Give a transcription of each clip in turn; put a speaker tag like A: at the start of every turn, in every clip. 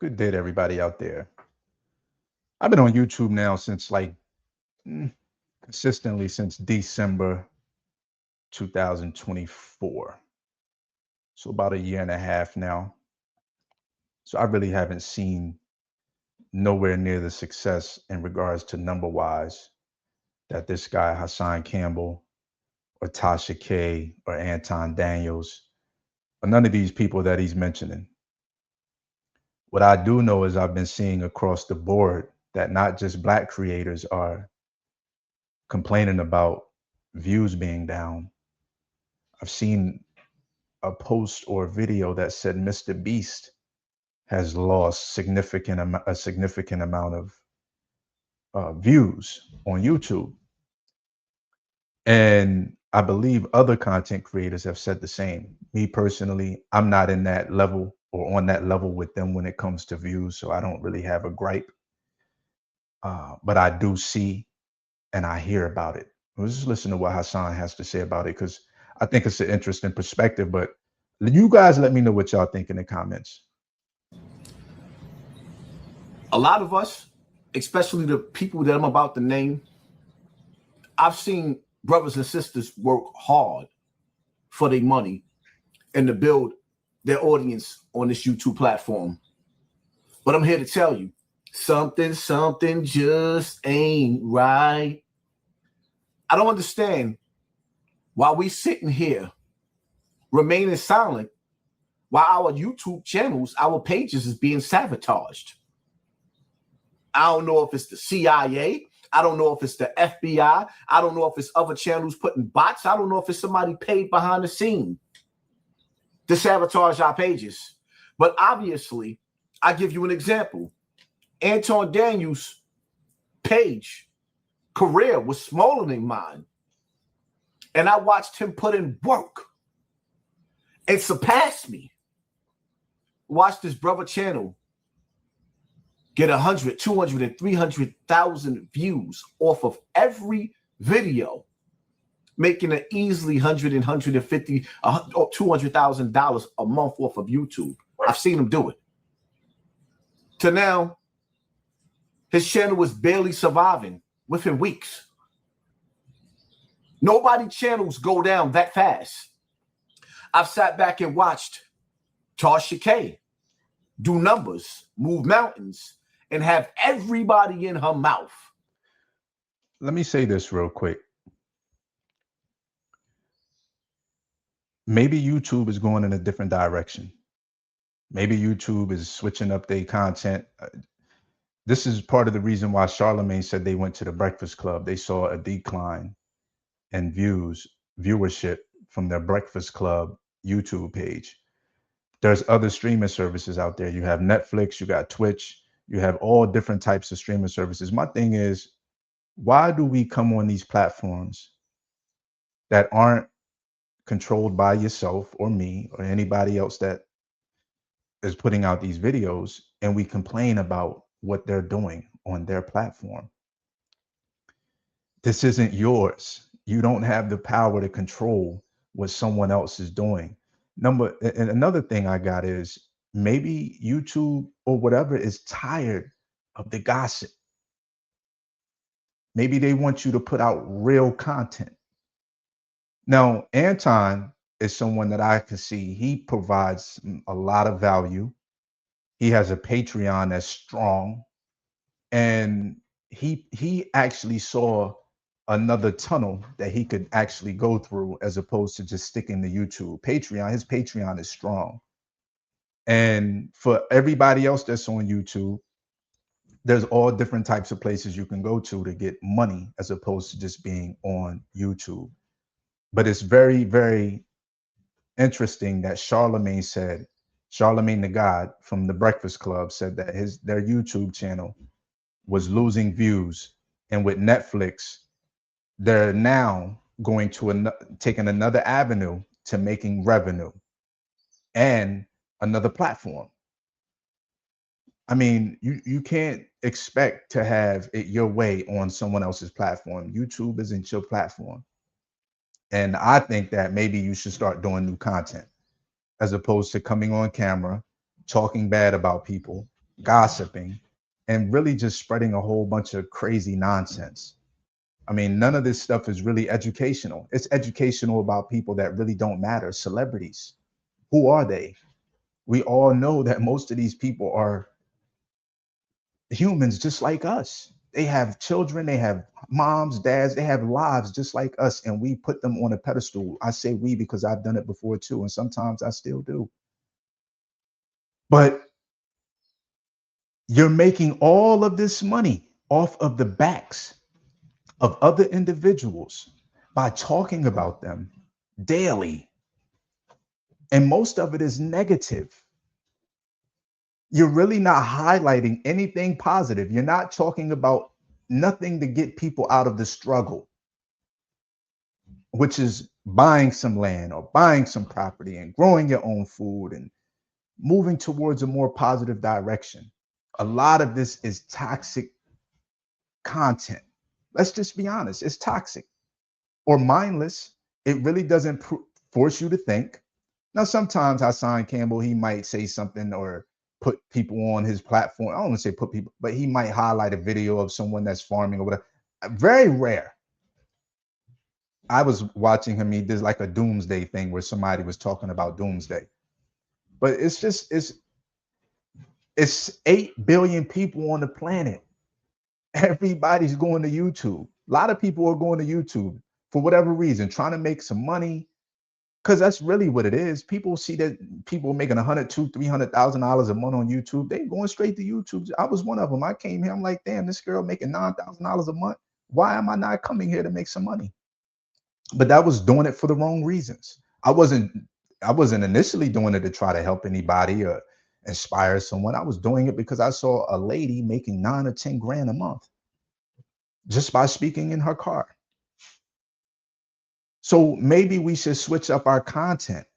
A: Good day to everybody out there. I've been on YouTube now since consistently since December 2024. So about a year and a half now. So I really haven't seen nowhere near the success in regards to number wise that this guy Hassan Campbell or Tasha K or Anton Daniels or none of these people that he's mentioning. What I do know is I've been seeing across the board that not just black creators are complaining about views being down. I've seen a post or video that said Mr. Beast has lost a significant amount of views on YouTube, and I believe other content creators have said the same. Me personally, I'm not in that level or on that level with them when it comes to views, so I don't really have a gripe. But I do see and I hear about it. Let's just listen to what Hassan has to say about it because I think it's an interesting perspective. But you guys let me know what y'all think in the comments.
B: A lot of us, especially the people that I'm about to name, I've seen brothers and sisters work hard for their money and to build their audience on this YouTube platform. But I'm here to tell you, something just ain't right. I don't understand why we sitting here remaining silent while our YouTube channels, our pages is being sabotaged. I don't know if it's the CIA. I don't know if it's the FBI. I don't know if it's other channels putting bots. I don't know if it's somebody paid behind the scene to sabotage our pages. But obviously, I give you an example. Anton Daniels' page career was smaller than mine. And I watched him put in work and surpass me. Watch this brother channel get 100, 200, and 300,000 views off of every video, making an easily $100 and $150 or $200,000 a month off of YouTube. I've seen him do it. To now, his channel was barely surviving within weeks. Nobody channels go down that fast. I've sat back and watched Tasha K do numbers, move mountains, and have everybody in her mouth.
A: Let me say this real quick. Maybe YouTube is going in a different direction. Maybe YouTube is switching up their content. This is part of the reason why Charlemagne said they went to the Breakfast Club. They saw a decline in viewership from their Breakfast Club YouTube page. There's other streaming services out there. You have Netflix, you got Twitch, you have all different types of streaming services. My thing is, why do we come on these platforms that aren't controlled by yourself or me or anybody else that is putting out these videos, and we complain about what they're doing on their platform? This isn't yours. You don't have the power to control what someone else is doing. And another thing I got is maybe YouTube or whatever is tired of the gossip. Maybe they want you to put out real content. Now, Anton is someone that I can see. He provides a lot of value. He has a Patreon that's strong. And he actually saw another tunnel that he could actually go through as opposed to just sticking to YouTube. His Patreon is strong. And for everybody else that's on YouTube, there's all different types of places you can go to get money as opposed to just being on YouTube. But it's very, very interesting that Charlemagne the God from the Breakfast Club said that their YouTube channel was losing views. And with Netflix, they're now going to taking another avenue to making revenue and another platform. I mean, you can't expect to have it your way on someone else's platform. YouTube isn't your platform. And I think that maybe you should start doing new content as opposed to coming on camera, talking bad about people, gossiping, and really just spreading a whole bunch of crazy nonsense. I mean, none of this stuff is really educational. It's educational about people that really don't matter, celebrities. Who are they? We all know that most of these people are humans just like us. They have children, they have moms, dads, they have lives just like us, and we put them on a pedestal. I say we because I've done it before too, and sometimes I still do. But you're making all of this money off of the backs of other individuals by talking about them daily. And most of it is negative. You're really not highlighting anything positive. You're not talking about nothing to get people out of the struggle, which is buying some land or buying some property and growing your own food and moving towards a more positive direction. A lot of this is toxic content. Let's just be honest, it's toxic or mindless. It really doesn't force you to think. Now, sometimes Hassan Campbell, he might say something or put people on his platform. I don't want to say put people, but he might highlight a video of someone that's farming or whatever. Very rare. I was watching him. He did like a doomsday thing where somebody was talking about doomsday. But it's 8 billion people on the planet. Everybody's going to YouTube. A lot of people are going to YouTube for whatever reason, trying to make some money. Because that's really what it is. People see that people making $100,000, $200,000, $300,000 a month on YouTube. They going straight to YouTube. I was one of them. I came here. I'm like, damn, this girl making $9,000 a month. Why am I not coming here to make some money? But that was doing it for the wrong reasons. I wasn't initially doing it to try to help anybody or inspire someone. I was doing it because I saw a lady making 9 or 10 grand a month just by speaking in her car. So maybe we should switch up our content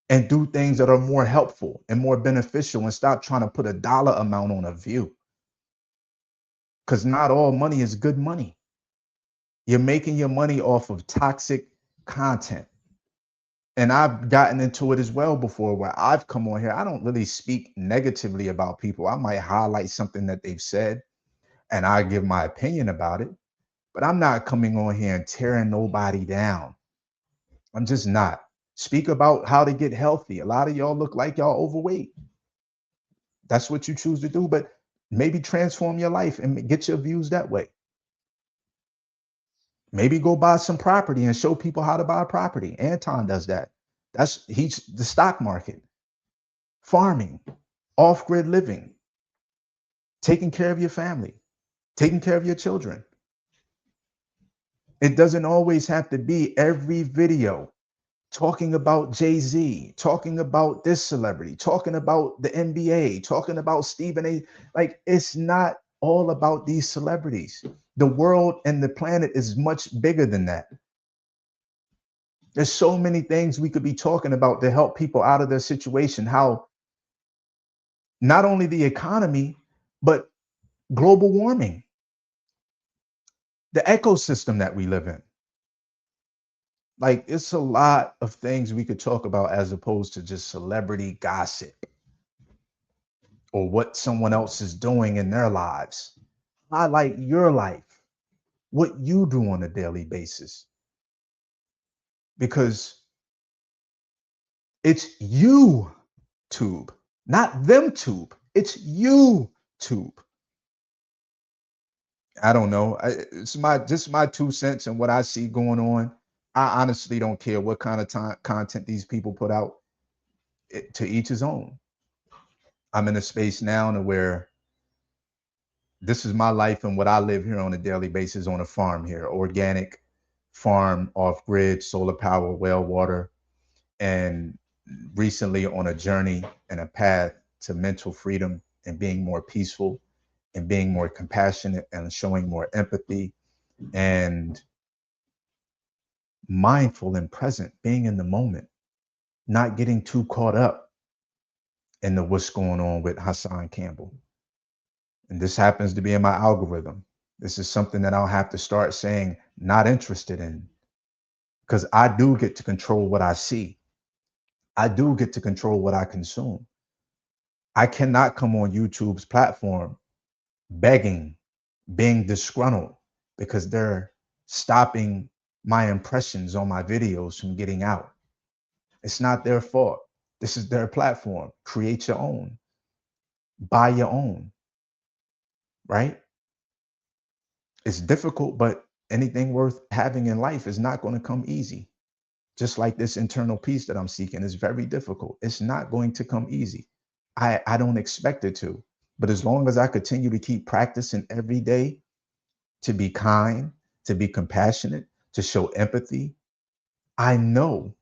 A: and do things that are more helpful and more beneficial and stop trying to put a dollar amount on a view. Because not all money is good money. You're making your money off of toxic content. And I've gotten into it as well before where I've come on here. I don't really speak negatively about people. I might highlight something that they've said and I give my opinion about it, but I'm not coming on here and tearing nobody down. I'm just not. Speak about how to get healthy. A lot of y'all look like y'all overweight. That's what you choose to do, but maybe transform your life and get your views that way. Maybe go buy some property and show people how to buy property. Anton does that. He's the stock market, farming, off-grid living, taking care of your family, taking care of your children. It doesn't always have to be every video talking about Jay-Z, talking about this celebrity, talking about the NBA, talking about Stephen A. Like, it's not all about these celebrities. The world and the planet is much bigger than that. There's so many things we could be talking about to help people out of their situation. How not only the economy, but global warming, the ecosystem that we live in. Like, it's a lot of things we could talk about as opposed to just celebrity gossip or what someone else is doing in their lives. Highlight your life, what you do on a daily basis, because it's YouTube, not them tube. It's YouTube. I don't know. It's just my 2 cents and what I see going on. I honestly don't care what kind of content these people put out. To each his own. I'm in a space now to where this is my life and what I live here on a daily basis on a farm here, organic farm, off grid, solar power, well water, and recently on a journey and a path to mental freedom and being more peaceful and being more compassionate and showing more empathy and mindful and present, being in the moment, not getting too caught up in the what's going on with Hassan Campbell. And this happens to be in my algorithm. This is something that I'll have to start saying not interested in, because I do get to control what I see. I do get to control what I consume. I cannot come on YouTube's platform begging, being disgruntled because they're stopping my impressions on my videos from getting out. It's not their fault. This is their platform. Create your own, buy your own, right? It's difficult, but anything worth having in life is not going to come easy. Just like this internal peace that I'm seeking is very difficult. It's not going to come easy. I don't expect it to. But as long as I continue to keep practicing every day to be kind, to be compassionate, to show empathy, I know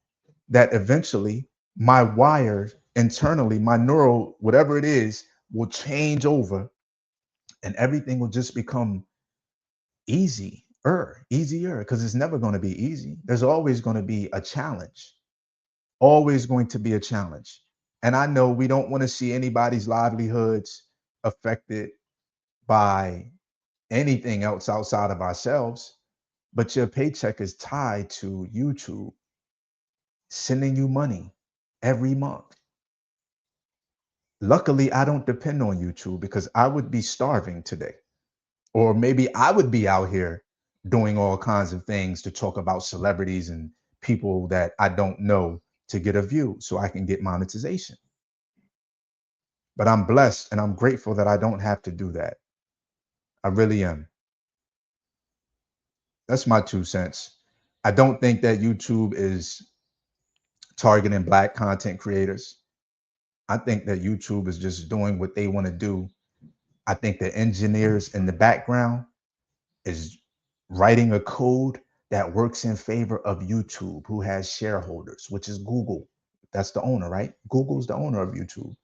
A: that eventually my wires internally, my neural, whatever it is, will change over and everything will just become easier, because it's never going to be easy. There's always going to be a challenge, always going to be a challenge. And I know we don't want to see anybody's livelihoods affected by anything else outside of ourselves, but your paycheck is tied to YouTube sending you money every month. Luckily, I don't depend on YouTube because I would be starving today. Or maybe I would be out here doing all kinds of things to talk about celebrities and people that I don't know to get a view so I can get monetization. But I'm blessed and I'm grateful that I don't have to do that. I really am. That's my 2 cents. I don't think that YouTube is targeting Black content creators. I think that YouTube is just doing what they want to do. I think the engineers in the background is writing a code that works in favor of YouTube, who has shareholders, which is Google. That's the owner, right? Google's the owner of YouTube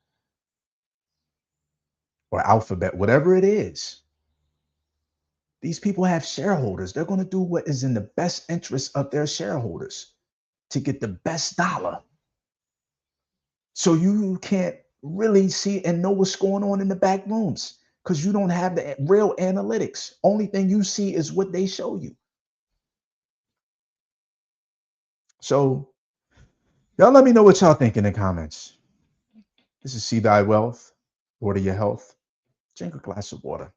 A: or Alphabet, whatever it is. These people have shareholders. They're going to do what is in the best interest of their shareholders to get the best dollar. So you can't really see and know what's going on in the back rooms because you don't have the real analytics. Only thing you see is what they show you. So y'all let me know what y'all think in the comments. This is See Thy Wealth. Water your health. Drink a glass of water.